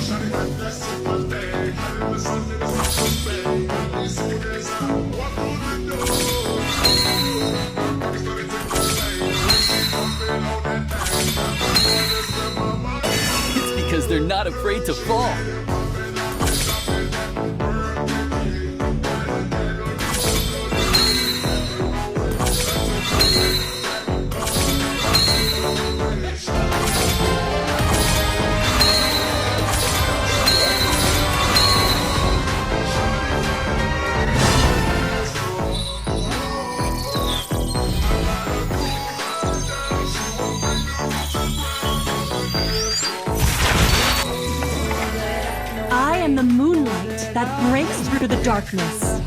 It's because they're not afraid to fall. I am the moonlight that breaks through the darkness.